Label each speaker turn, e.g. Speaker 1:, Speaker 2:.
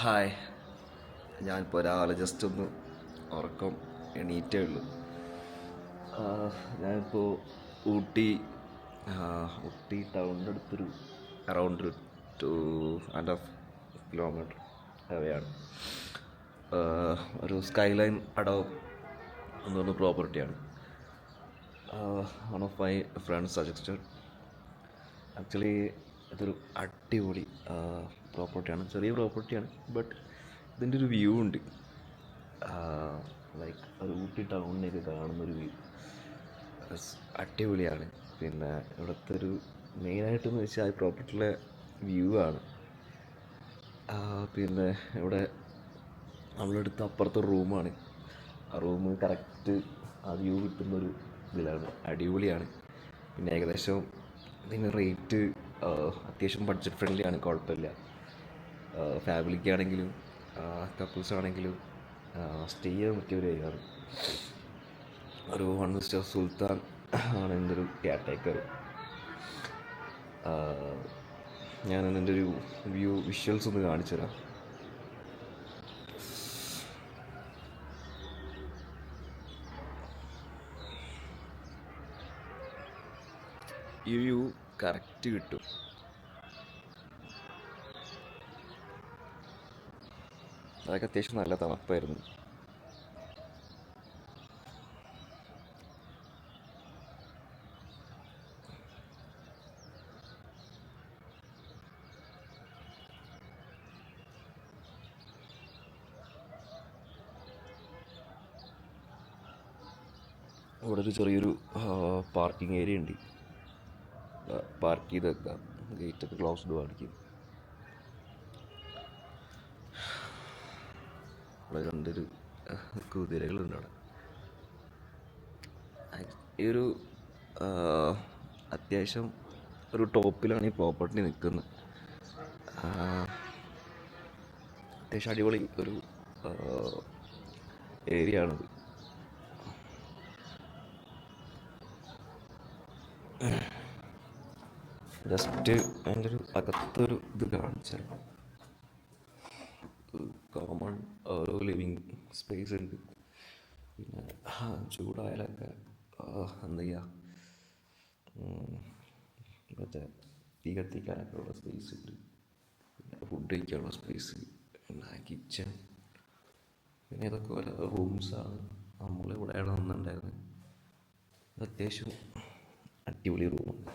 Speaker 1: Hi. ഞാനിപ്പോൾ രാവിലെ just ഒന്ന് ഉറക്കം എണീറ്റേ ഉള്ളൂ. ഞാനിപ്പോൾ ഊട്ടി ഊട്ടി ടൗണിൻ്റെ അടുത്തൊരു അറൗണ്ട് ഒരു 2.5 കിലോമീറ്റർ അവയാണ്. ഒരു സ്കൈലൈൻ അടവ് എന്ന് പറഞ്ഞ പ്രോപ്പർട്ടിയാണ്. One of my friends suggested. Actually ഇതൊരു അടിപൊളി പ്രോപ്പർട്ടിയാണ്. ചെറിയ പ്രോപ്പർട്ടിയാണ്, ബട്ട് ഇതിൻ്റെ ഒരു വ്യൂ ഉണ്ട്. ലൈക്ക് ഒരു ഊട്ടി ടൗണിലേക്ക് കാണുന്നൊരു വ്യൂ അടിപൊളിയാണ്. പിന്നെ ഇവിടുത്തെ ഒരു മെയിനായിട്ടെന്ന് വെച്ചാൽ ആ പ്രോപ്പർട്ടിയിലെ വ്യൂ ആണ്. പിന്നെ ഇവിടെ നമ്മളെടുത്ത് അപ്പുറത്തെ റൂമാണ്. ആ റൂം കറക്റ്റ് ആ വ്യൂ കിട്ടുന്നൊരു ഇതിലാണ്. അടിപൊളിയാണ്. പിന്നെ ഏകദേശം ഇതിന് റേറ്റ് അത്യാവശ്യം ബഡ്ജറ്റ് ഫ്രണ്ട്ലി ആണ്, കുഴപ്പമില്ല. ഫാമിലിക്കാണെങ്കിലും കപ്പിൾസ് ആണെങ്കിലും സ്റ്റേ ചെയ്യാൻ പറ്റിയ ഒരു ഏരിയയാണ്. ഒരു 1 മിസ്റ്റർ സുൽത്താൻ ആണ് എൻ്റെ ഒരു കെയർടേക്കർ. ഞാൻ എൻ്റെ ഒരു വിഷ്വൽസ് ഒന്ന് കാണിച്ചു തരാം. ഈ വ്യൂ കറക്റ്റ് കിട്ടും. അതൊക്കെ അത്യാവശ്യം നല്ല തണുപ്പായിരുന്നു. ഇവിടെ ഒരു ചെറിയൊരു പാർക്കിംഗ് ഏരിയ ഉണ്ട്. പാർക്ക് ചെയ്ത് വെക്കാം. ഗേറ്റൊക്കെ ക്ലോസ്ഡ് ആയിരിക്കും. അവിടെ രണ്ടൊരു കുതിരകളുണ്ട് അവിടെ. ഈ ഒരു അത്യാവശ്യം ഒരു ടോപ്പിലാണ് ഈ പ്രോപ്പർട്ടി നിൽക്കുന്നത്. അത്യാവശ്യം അടിപൊളി ഒരു ഏരിയ ആണത്. ജസ്റ്റ് അതിൻ്റെ ഒരു അകത്തൊരു ഇത് കാണിച്ചാൽ കോമൺ ഓരോ ലിവിങ് സ്പേസ് ഉണ്ട്. പിന്നെ ചൂടായാലൊക്കെ എന്താ ചെയ്യുക, മറ്റേ തീ കത്തിക്കാനൊക്കെ ഉള്ള സ്പേസ് ഉണ്ട്. പിന്നെ ഫുഡ് കഴിക്കാനുള്ള സ്പേസ്, പിന്നെ കിച്ചൺ, പിന്നെ ഇതൊക്കെ ഓരോ റൂംസാണ്. നമ്മളിവിടെയാണ് വന്നിട്ടുണ്ടായിരുന്നത്. അത്യാവശ്യം അടിപൊളി റൂമാണ്.